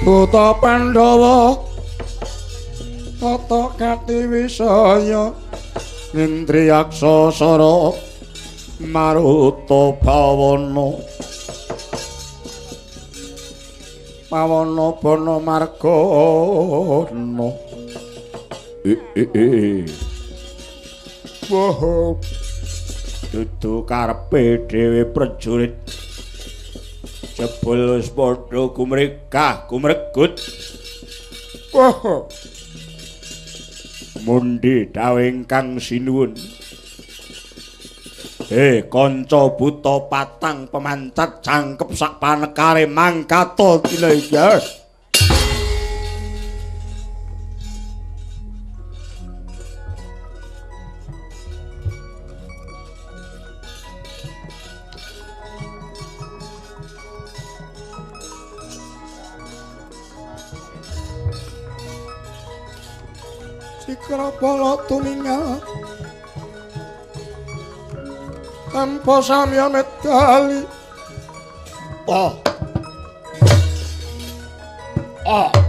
Buta Pandhawa Tata Kati Wisaya Indriyaksa Sara Maruta Bawana Pawana Bana Margana Wah dudu karepe dhewe prajurit jebul wis padha kumregut. Wah. Mundi dawuh ingkang sinuwun. Kanca buta patang pemancat jangkep sak panekare mangkata dilaya. Sikra bala tuminga tanpa samya medali Oh.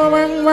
Wang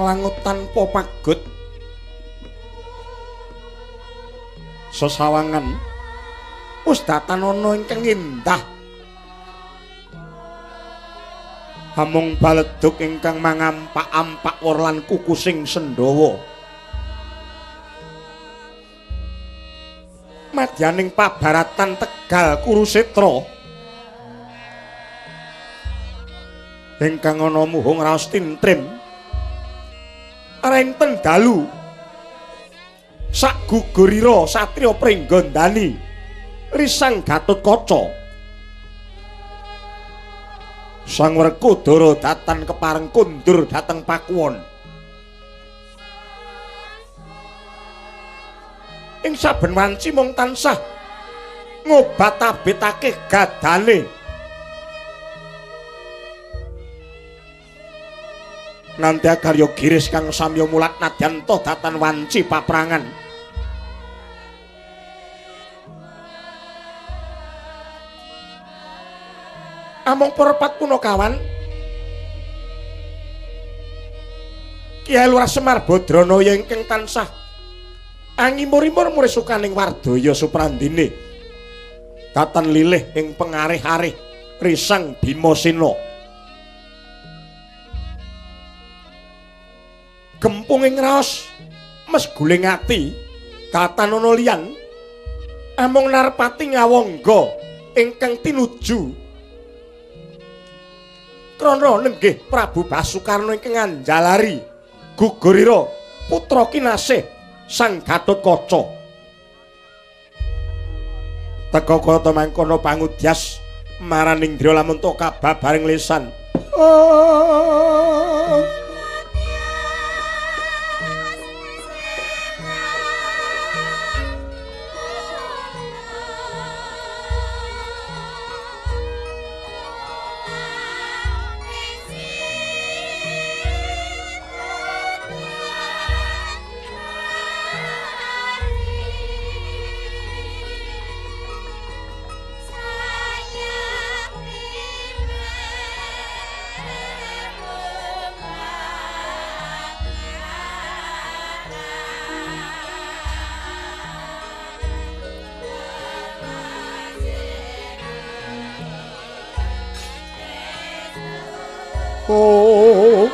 nglangut tanpa pagut sesawangan wis datanana ingkang indah hamung baleduk ingkang mangampak-ampak wor lan kukusing Sendhawa madyaning pabaratan Tegal Kurusetra ingkang ana muhung raos tintrim renten dalu sak gugurira satriya pringgondani risang Gatotkaca sang Werkudara datan kepareng kundur dhateng Pakuwon ing saben wanci mung tansah ngobat-abetake gadane nganti karya giris kang samya mulat nadyan toh datan wanci paprangan amung perepat punakawan Kyai Lurah Semar Badranaya ingkang tansah angimur-imur murisukaning Wardaya Suprandine datan lilih ing pengarih-arih risang Bimasena gempung ing raos mes guling ati katanana liyan amung narpati ngawangga ingkang tinuju krana nenggih Prabu Basukarna ingkang anjalari gugurira putra kinasih Sang Gatotkaca teka kata mangkono pangudyas maraning Indra lamun to kababaring lisan Oh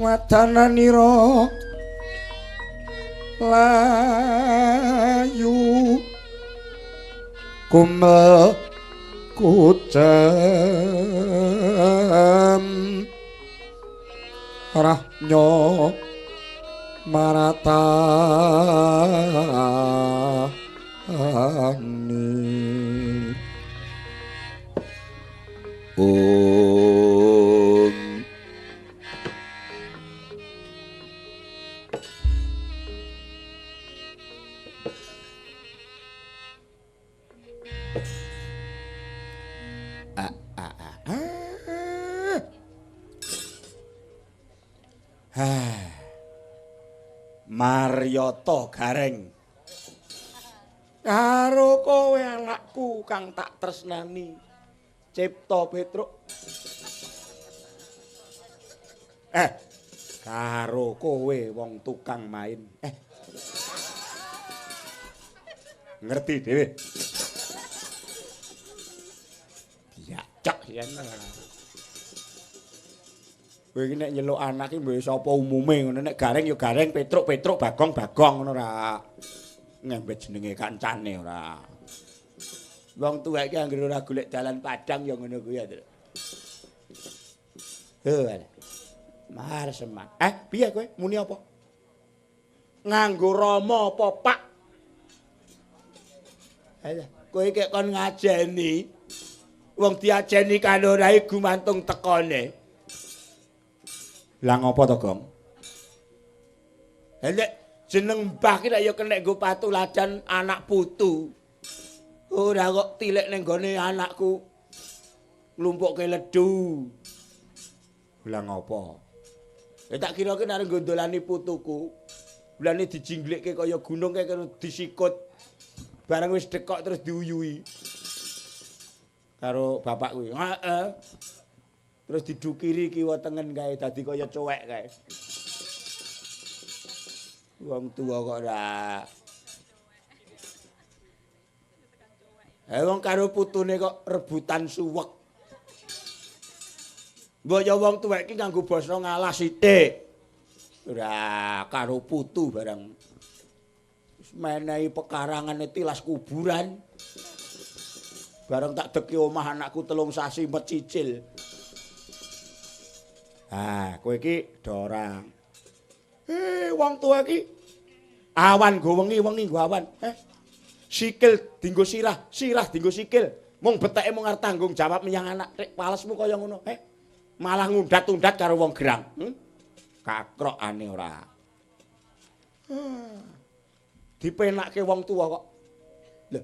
wadananira layu kumel kucem rahnyo maratani Maryata Gareng karo kowe anakku kang tak tresnani Cipta Petruk karo kowe wong tukang main ngerti dhewe ya cak yen kowe iki nek nyeluk anak iki mbok sapa umume ngono nek Gareng ya Gareng Petruk Bagong ngono ra ngembet jenenge kancane ora wong tuwek iki anggere ora golek dalan padang ya ngono kuwi ya Mar seman piye kowe muni apa nganggo Rama apa Pak kowe iki kon ngajeni wong diajeni karo rai gumantung tekone lah ngopo to, Gong? Nek jeneng mbah ki ya kenek nggo patuladan anak putu. Ora kok tilik ning gone anakku nglumpukke ledhu. Lah ngopo? Tak kira ki arep gondolani putuku. Bulane dijingglikke kaya gunung kae karo disikut. Bareng wis dekok terus diuyui. Karo bapak kuwi. Heeh. Terus didukiri kiwa tengen kae dadi kaya cuwek kae. Wong tuwa kok ora. Wong karo putune kok rebutan suwek. Mbok ya wong tuwek iki nganggo basa ngalah sithik. Ora karo putu barang. Wis menehi pekarangane tilas kuburan. Bareng tak deki omah anakku 3 sasi mecicil. Kowe iki dorang. Wong tuwa iki awan go wengi go awan. Sikil dinggo sirah dinggo sikil. Mung beteke mung arep tanggung jawab menyang anak. Rek palesmu kaya ngono. Malah ngundat-undat karo wong gerang. Kakrokane ora. Dipenakke wong tuwa kok. Lho.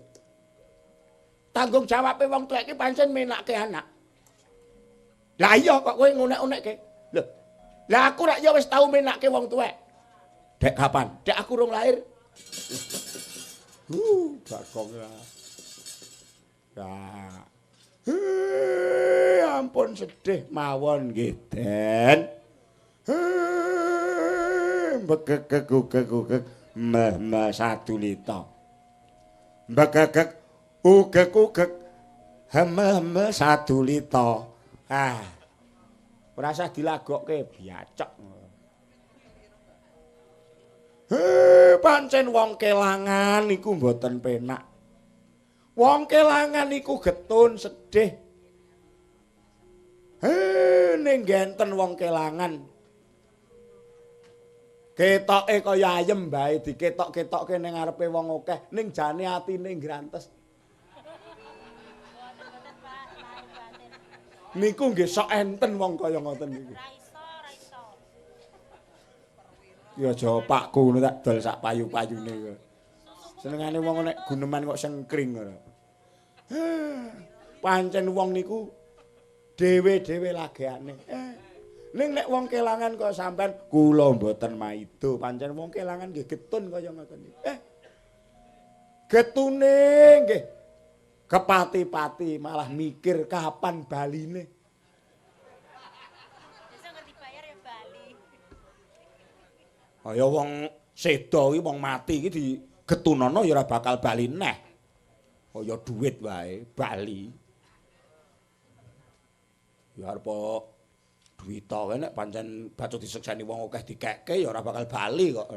Tanggung jawabe wong tuwa iki pancen menakke anak. Lah iya kok kowe ngonek-onekke. Lho. Lah aku rak ya wis tau menakke wong tuwek. Dek kapan? Dek aku rung lahir. Bagong ya. Ampun sedih mawon nggih, Den. Begegek meh sadulita. Begegek ugek heme sadulita. Ora usah dilagokke biacok. Pancen wong kelangan niku mboten penak. Wong kelangan niku getun sedih. Ning genten wong kelangan. Ketoke kaya ayem bae diketok-ketokke ning ngarepe wong akeh, ning jane atine ngrantes. Niku nggih sok enten wong kaya ngoten niku. Ra iso. Ya aja pakku ngono tak dol sak payu-payune kowe. Senengane wong nek guneman kok sengkring ngono. Pancen wong niku dhewe-dhewe lagekane. Ning nek wong kelangan kok sampean kula mboten maido, pancen wong kelangan nggih getun kaya ngoten niku. Getune nggih kepati-pati malah mikir kapan baline. Bisa ngerti bayar ya Bali. Kaya wong sedo iki wong mati iki digetunana ya ora bakal bali neh. Kaya dhuwit wae bali. Ya arep duwita wae nek pancen bacut disekseni wong akeh dikekke ya ora bakal bali kok.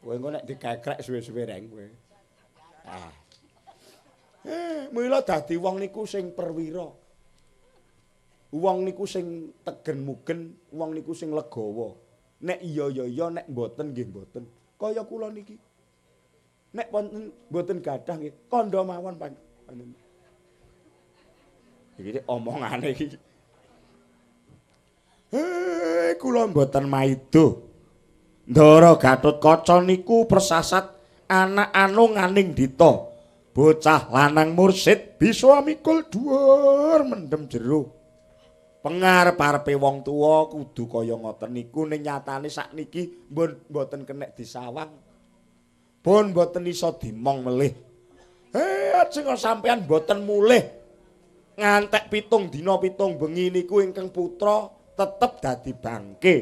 Kowe engko nek dikekrek suwe-suwe reng kowe. Mula dadi wong niku sing perwira. Wong niku sing tegen mugen, wong niku sing legawa. Nek iya ya iya, nek mboten nggih mboten. Kaya kula niki. Nek wonten mboten gadah nggih kandha mawon panjenengan. Iki omongane iki. Kula mboten maido. Ndara Gatotkaca niku persasat anak anunganing dita. Bocah lanang mursid bisa mikul dhuwur mendem jero. Pengarep-arepe wong tuwa kudu kaya ngoten niku ning nyatane sakniki mboten kenek disawang. Pun mboten iso dimong melih. Ajeng sampean mboten mulih. Ngantek 7 dina 7 bengi niku ingkang putra tetep dadi bangke.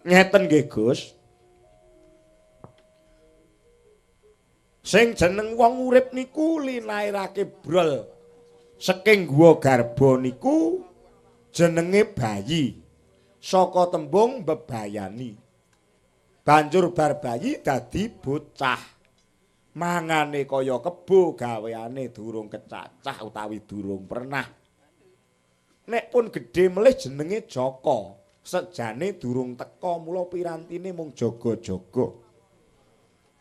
Ngeten nggih Gus. Sing jeneng wong urip niku linairake brol. Saking guwa garba niku jenenge bayi. Saka tembung bebayani. Banjur bar bayi dadi bocah. Mangane kaya kebo gaweane durung kecacah utawi durung pernah. Nek pun gedhe melih jenenge Jaka. Sejane durung teka mula pirantine mung jaga-jaga.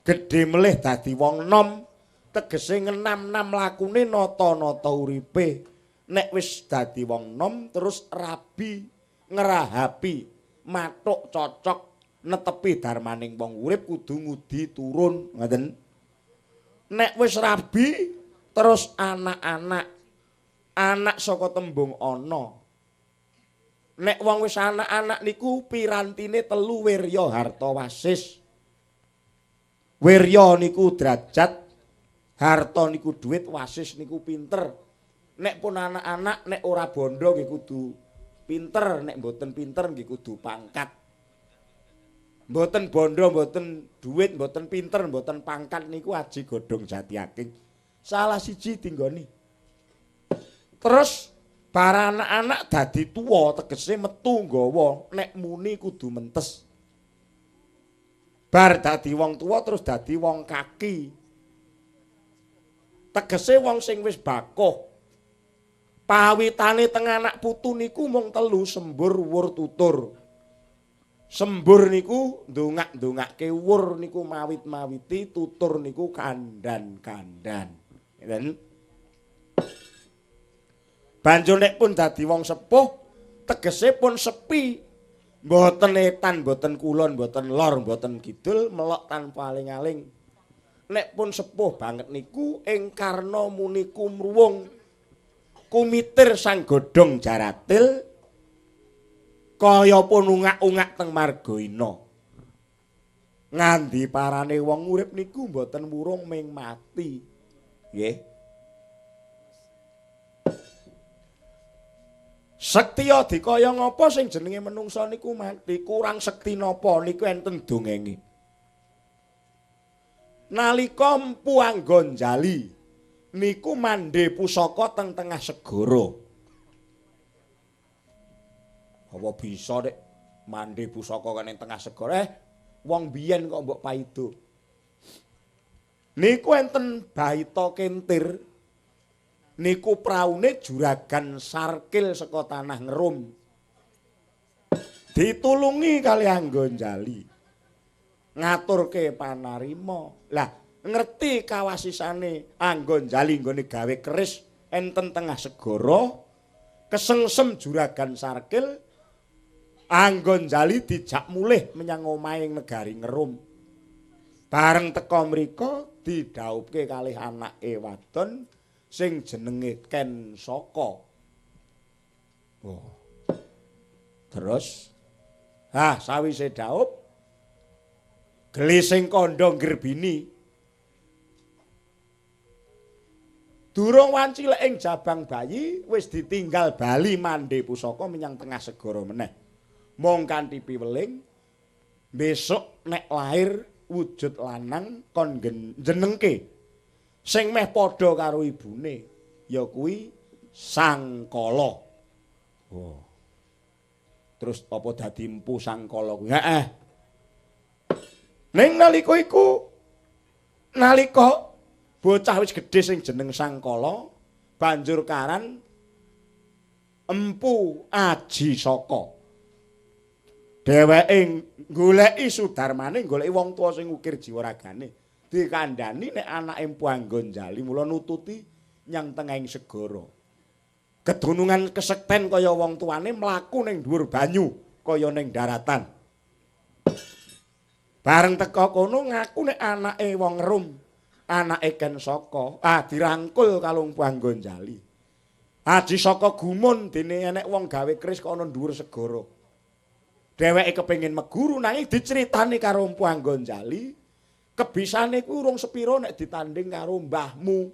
Gedhe melih dadi wong nom, tegese ngenam-nam lakune nata-nata uripe. Nek wis dadi wong nom terus rabi, ngerahapi, mathuk cocok, netepi darmaning wong urip kudu ngudi turun, ngoten. Nek wis rabi terus anak-anak, anak saka tembung ana. Nek wong wis anak-anak niku pirantine 3 wirya harta wasis. Wirya niku derajat, harta niku dhuwit, wasis niku pinter. Nek pun anak-anak nek ora bondo nggih kudu pinter, nek mboten pinter nggih kudu pangkat. Mboten bondo, mboten dhuwit, mboten pinter, mboten pangkat niku aji godhong jati aking. Salah siji tinggoni. Terus para anak-anak dadi tuwa tegese metu nggawa nek muni kudu mentes. Bar dadi wong tuwa terus dadi wong kaki. Tegese wong sing wis bakuh. Pawitane teng anak putu niku mung 3 sembur wur tutur. Sembur niku ndongak-ndongake, wur niku mawit-mawiti, tutur niku kandan-kandan. Ngeten. Banjur nek pun dadi wong sepuh, tegese pun sepi. Mboten etan, mboten kulon, mboten lor, mboten kidul, melok tanpa aling-aling. Nek pun sepuh banget niku ing karna muni kumruwung kumitir sang godhong jaratil kaya pun ungak-ungak teng margaina. Ngandi parane wong urip niku mboten wurung ming mati. Nggih. Sekti dikaya ngapa sing jenenge menungsa niku mati, kurang sekti napa niku enten dongenge. Nalika Empu Anggonjali niku mandhe pusaka teng tengah segara. Apa bisa nek mandhe pusaka kene tengah segara? Wong biyen kok mbok paido. Niku enten Baita Kentir. Niku praune juragan Sarkil saka tanah Ngerum. Ditulungi kali Anggonjali. Ngaturke panarima. Lah, ngerti kawasisane Anggonjali nggone gawe keris enten tengah segara, kesengsem juragan Sarkil Anggon Jali dijak mulih menyang omahing negari Ngerum. Bareng teka mriko didhauhke kalih anake wadon sing jenenge Ken Saka. Oh. Terus sawise dhaup gelising kandha Grbini. Durung wanci lek ing jabang bayi wis ditinggal bali Mandhe Pusaka menyang tengah segara meneh. Mung kanthi piweling besok nek lair wujud lanang kon jenengke sing meh padha karo ibune ya kuwi Sangkala. Oh. Terus apa dadi Empu Sangkala kuwi? Heeh. Ning nalika iku nalika bocah wis gedhe sing jeneng Sangkala banjur karan Empu Aji Saka. Dheweke goleki Sudarmane, goleki wong tuwa sing ukir jiwa ragane. Dikandhani nek anake Empu Anggonjali mula nututi nyang tengahing segara. Kedunungan kesekten kaya wong tuane mlaku ning dhuwur banyu kaya ning daratan. Bareng teka kono ngaku nek anake wong Rum, anake Ken Saka, dirangkul karo Empu Anggonjali. Aji Saka gumun dene enek wong gawe keris kok ana dhuwur segara. Dheweke kepengin meguru nanging diceritani karo Empu Anggonjali, kebisane kuwi urung sepira nek ditanding karo mbahmu.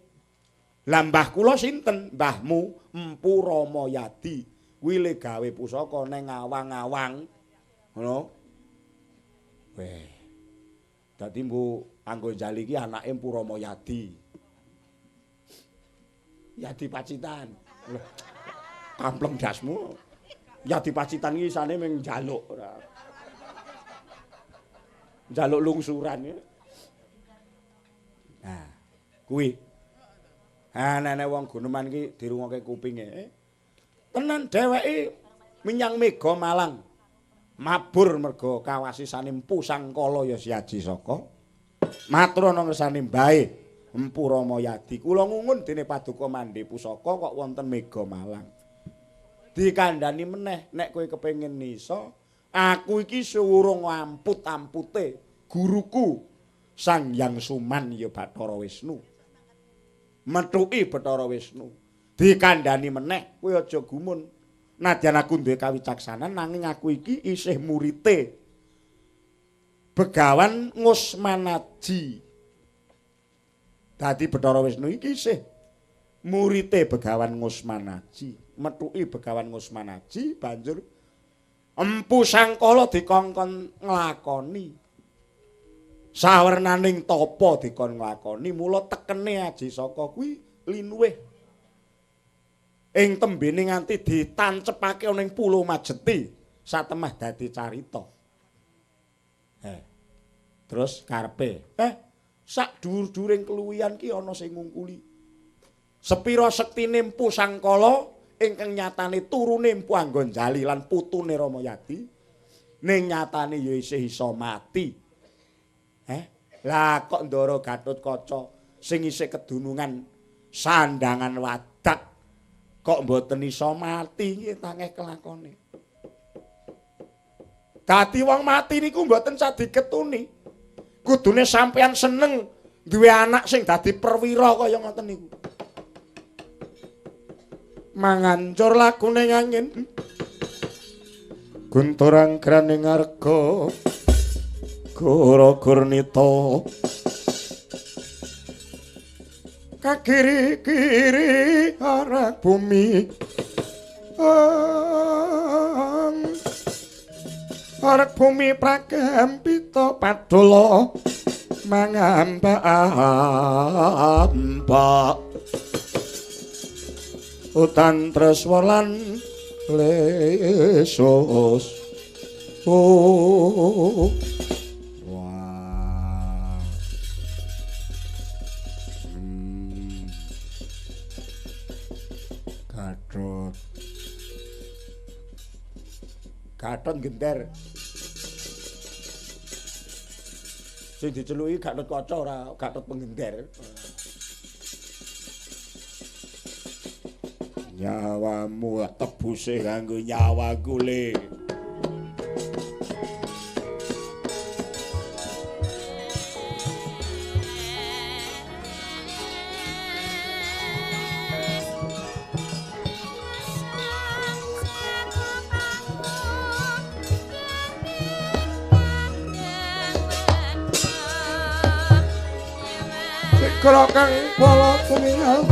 Lah mbah kula sinten? Mbahmu Empu Ramayadi. Kuwi le gawe pusaka ning awang-awang. Ngono. Weh. Dadi Empu Anggonjali iki anake Empu Ramayadi. Yadi Pacitan. Lho. Kampleng dasmu. Yadi Pacitan iki isane mung njaluk ora. Njaluk lungsuran ya. Nah, kuwi. Nek wong Guneman iki dirungokke kupinge. Tenan dheweke menyang Mega Malang. Mabur merga kawasisane Empu Sangkala ya si Aji Saka. Matur ana ngersane mbae Empu Ramayadi. Kula ngungun dene Paduka Mandhe Pusaka kok wonten Mega Malang. Dikandhani meneh nek kowe kepengin nisa, aku iki suwurung amput-ampute guruku Sang Hyang Suman ya Bathara Wisnu. Methuki Bathara Wisnu. Dikandhani meneh kowe aja gumun. Nadyan aku duwe kawicaksanan nanging aku iki isih murite Begawan Ngusmanaji. Dadi Bathara Wisnu iki isih murite Begawan Ngusmanaji. Methuki Begawan Ngusmanaji banjur Empu Sangkala dikongkon nglakoni sawernaning tapa dikon nglakoni mula tekene Aji Saka kuwi linuwih ing tembene nganti ditancepake ana ing Pulo Majeti satemah dadi carita. Terus karepe sak dhuwur-dhuwuring keluwihan ki ana sing ngungkuli sepira sektine Empu Sangkala ingkang nyatane turune Empu Anggonjali lan putune Ramayadi ning nyatane ya isih iso mati. Lah kok Ndara Gatotkaca sing isih kedunungan sandangan wadak kok mboten iso mati iki tangeh kelakone. Dadi wong mati niku mboten sadi ketuni. Kudune sampeyan seneng duwe anak sing dadi perwira kaya ngoten niku. Mangancur lakune angin gunturang graning arga gura gurnita kakiri-kiri arah bumi arah bumi pragambita padula mangamba-amba utan treswa lan lesus. Wah. Gatot. Gatot genter. Sing diceluki Gatotkaca ora Gatot penggenter. Nyawamu tebuse kanggo nyawaku le. negara kang bala kuningal.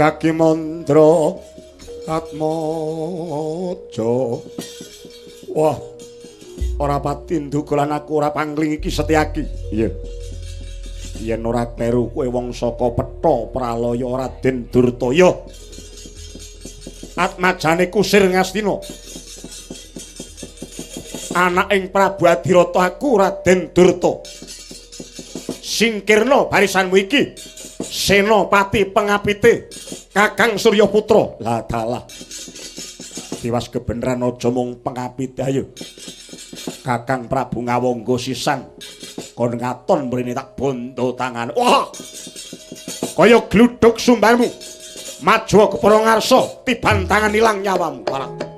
Yaki Mandra Atmaja. Wah, ora pati ndhuga lan aku ora pangling iki Setyaki. Iya. Yen ora kleru kowe wong saka Petha Pralaya Raden Durtaya. Atmajane Kusir Ngastina. Anaking Prabu Adirata aku Raden Durta. Singkirna barisanmu iki. Senopati pengapite Kakang Suryaputra. Lah dalah. Diwas kebeneran aja mung pengapite ayo. Kakang Prabu Ngawangga sisan kon ngaton mrene tak bondo tangan. Wah. Kaya gluduk sumbarmu. Maju ke para ngarsa tiban tangan ilang nyawamu. Walah.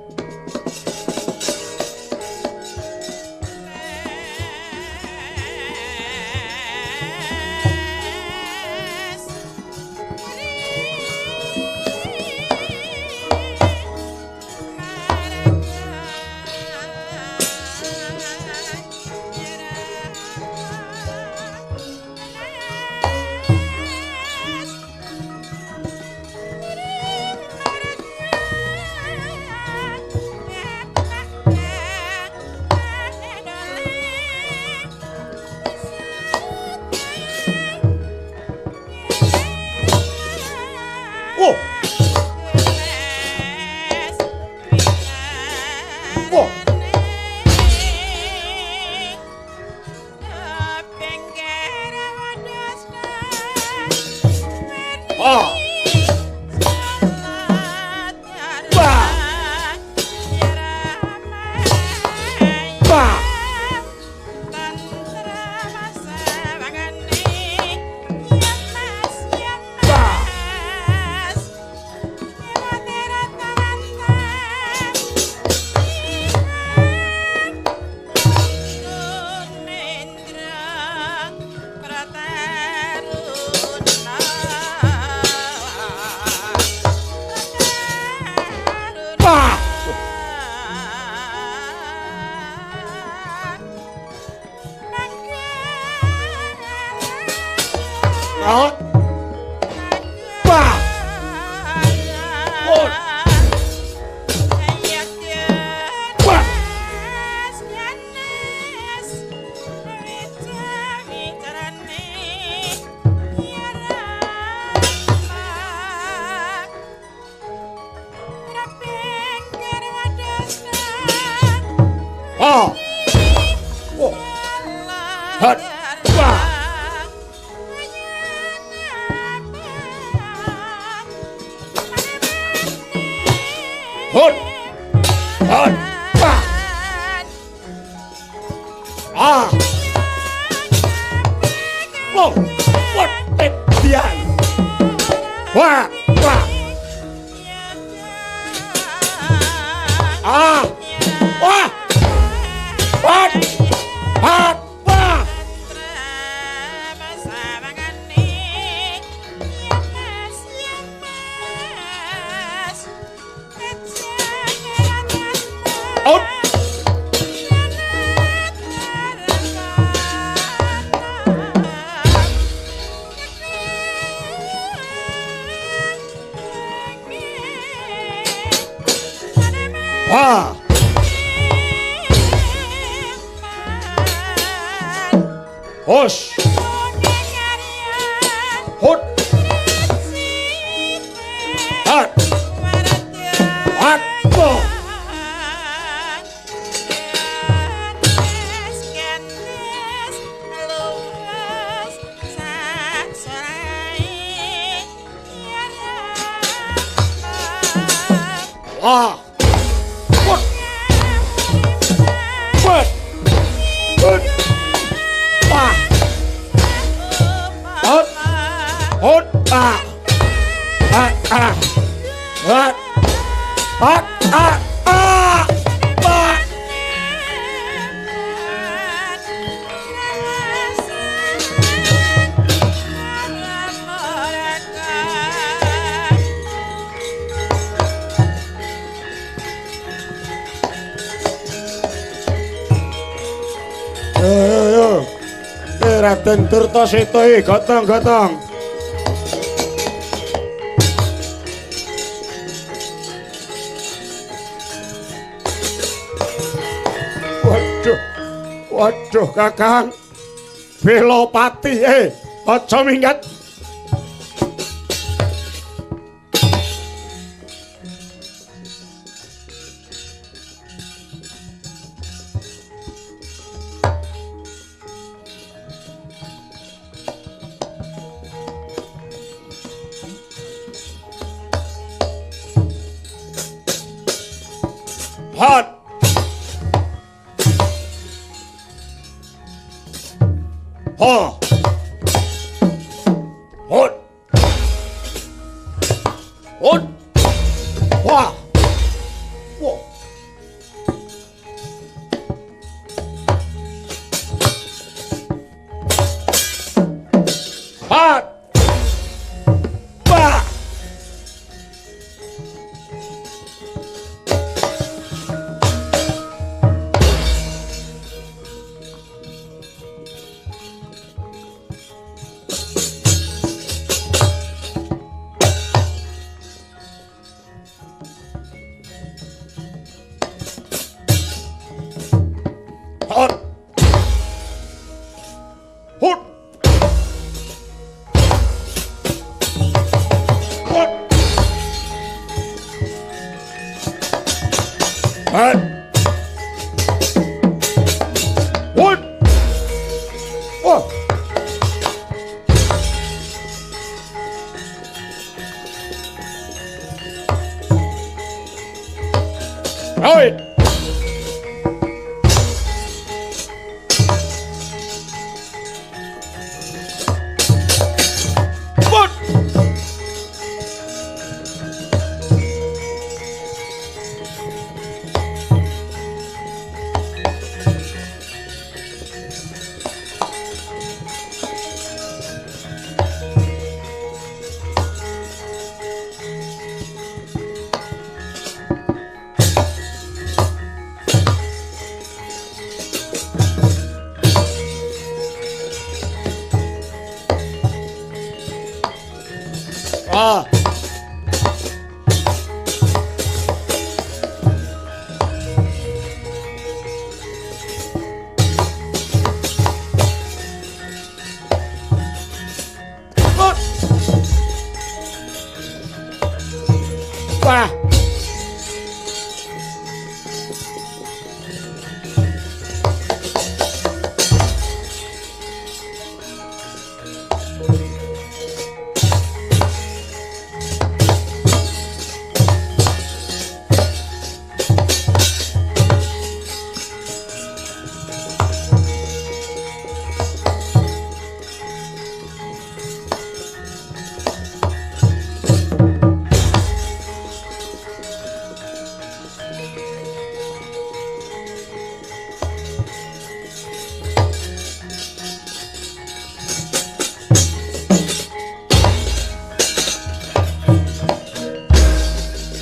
Ah. Hush. Hut. Hat. Hat. Oh. Ah. What? What? What? Ah. Hot. Hot. Ah. Ah. Ah. Hot. Hot. Ah. Ah. Ah. Yo. Raden Tirtaseta gotong-gotong. Waduh. Waduh Kakang. Belopati aja minggat. Hot. Ha. Hot. Hot. Wah. Wah. Hot. Bah. Hot. Hot. Hot. Hot. Hot. Oh. Right. Ah. Hot. Wah.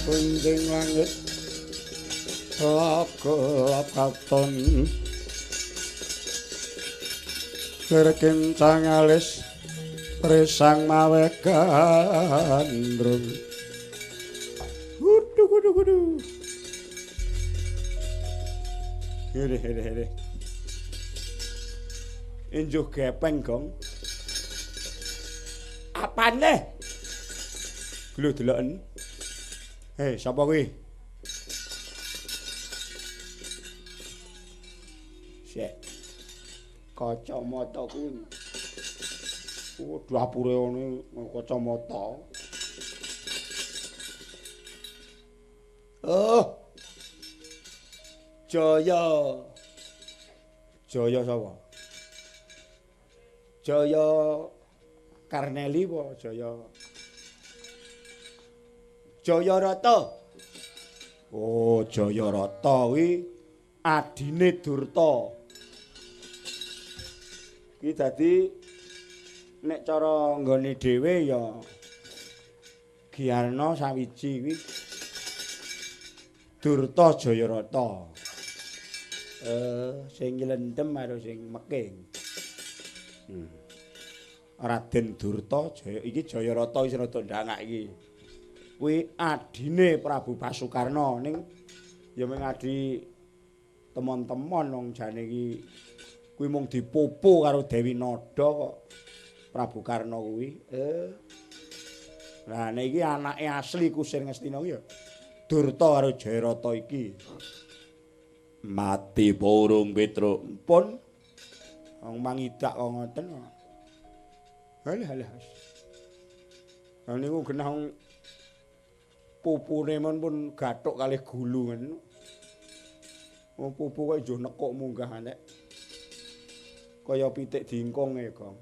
Kunjing langit gelap katon Kirkincang alis Prisang mawe gandrung Hudu. Ini. Injuh gepeng, Gong. Apane? Lho deloken. Hei, sapa kuwi? Sik. Kacamata kuwi. Oh, dapure ngene kacamata. Oh. Jaya. Jaya sapa? Jaya Karneli apa Jaya? Jayarata. Oh, Jayarata kuwi adine Durta. Iki dadi nek cara nggone dhewe ya Giarna sawiji kuwi Durta Jayarata. Sing nyelendem karo sing meking. Raden Durta iki Jayarata wis rada ndangak iki. Kuwi adine Prabu Basukarna ning ya mung adi teman-teman wong jane iki kuwi mung dipopo karo Dewi Nada kok Prabu Karna kuwi. Lah nek iki anake asli Kusir Ngastina kuwi ya Durta karo Jayarata iki. Mati burung Petruk. Pun wong mangidak kok ngoten kok. Halah. Lah niku genah pupune men pun gathuk kalih gulu ngono. Wong pupu kok njo nekuk munggah nek. Kaya pitik diingkung e, Gong.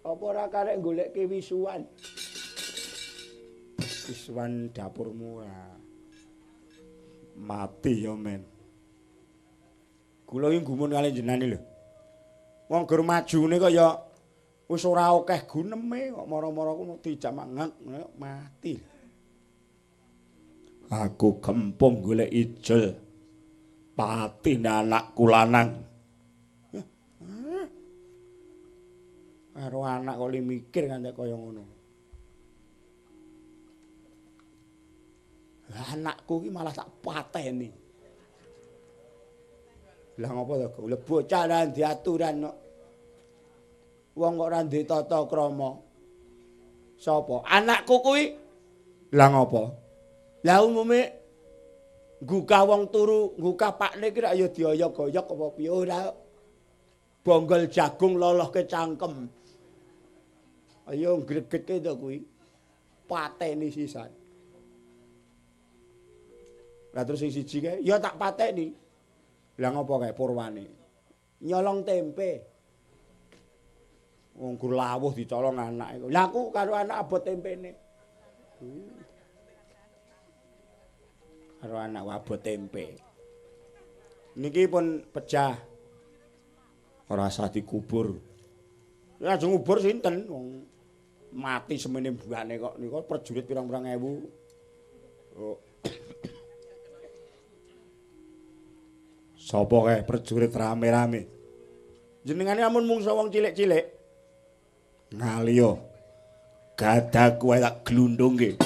Apa ora karek goleke wisuan? Wisuan dapurmu mati ya men. Kula iki gumun kalih jenengan lho. Wong gur majune kaya wis ora akeh guneme kok mara-mara ku dijak mangak mati. Aku kempung golek ijol patine anakku lanang. Karo anak kok mikir nganti kaya ngono. Anakku iki malah tak pateni. Lah ngopo to, Gong? Lah bocah ra diaturan kok. Wong kok ora ndek tata krama. Sapa? Anakku kuwi. Lah ngopo? Lah umume ngguka wong turu, ngguka pakne ki ra ya dioyok-oyok apa piye ora. Bonggol jagung lolohke cangkem. Ayo ngregetke to kuwi. Pateni sisan. Lah terus sing siji kae ya tak pateni. Lah ngopo kae purwane? Nyolong tempe. Wong gur lawuh dicolong anake. Lah aku karo anak abot tempene. Karo anak abot tempe. Niki pun pecah. Ora usah dikubur. Lajeng ngubur sinten wong mati semene buane kok niku prajurit pirang-pirang ewu. Oh. Sapa kae prajurit rame-rame. Jenengane amun mungsa wong cilik-cilik. Ngaliyo. Gadaku tak glundungke.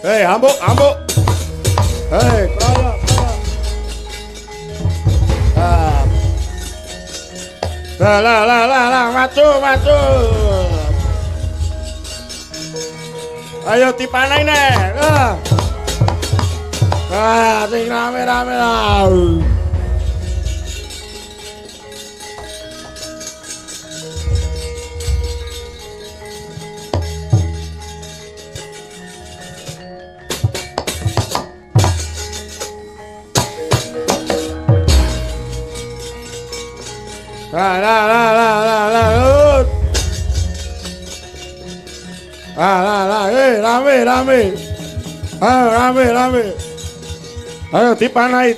Hei, ambuk. Hei, kroyok. Lah, maju. Ayo dipanai nek. Sing rame-rame lah. Rame. Ayo dipanai.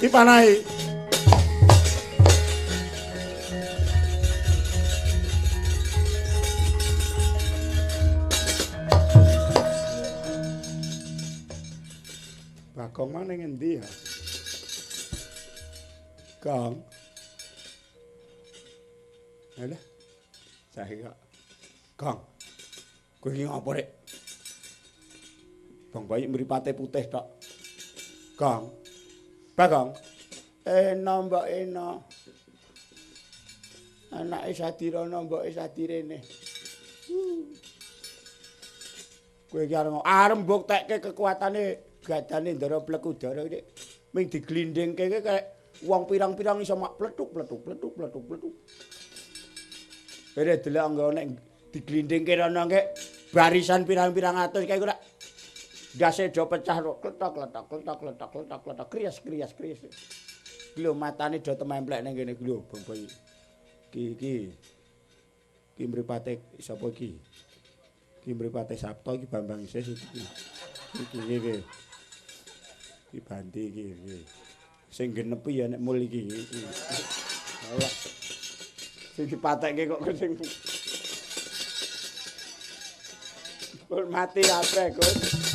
Bagong mang ning endi ya? Kang. Alah. Saya Kang. Kowe iki ngapa rek? Bang Bayi mripate putih tok. Kang. Bagong. Mbok ena. Anake Sadirana mboke Sadirene. Kowe iki arep mbuktekke kekuatane gadane Ndara Blekudara iki. Ming diglindingke kaya wong pirang-pirang iso mak pletuk. Ere delok anggo nek diglindingke rono nggih barisan pirang-pirang atus kae ora ndase do pecah kletok krias. Lho matane do tememplek ning kene lho Bang Bayi. Ki mripate sapa iki? Ki mripate Sabto iki Bambang Isis iki. Iki. Ki Bandi iki. Sing genepi ya nek mul iki. Allah. Sing dipatekke kok sing mati apa Gus?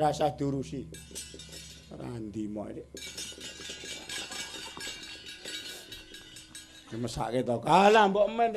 Rasa durusi randi mok iki mesake to kalah mbok men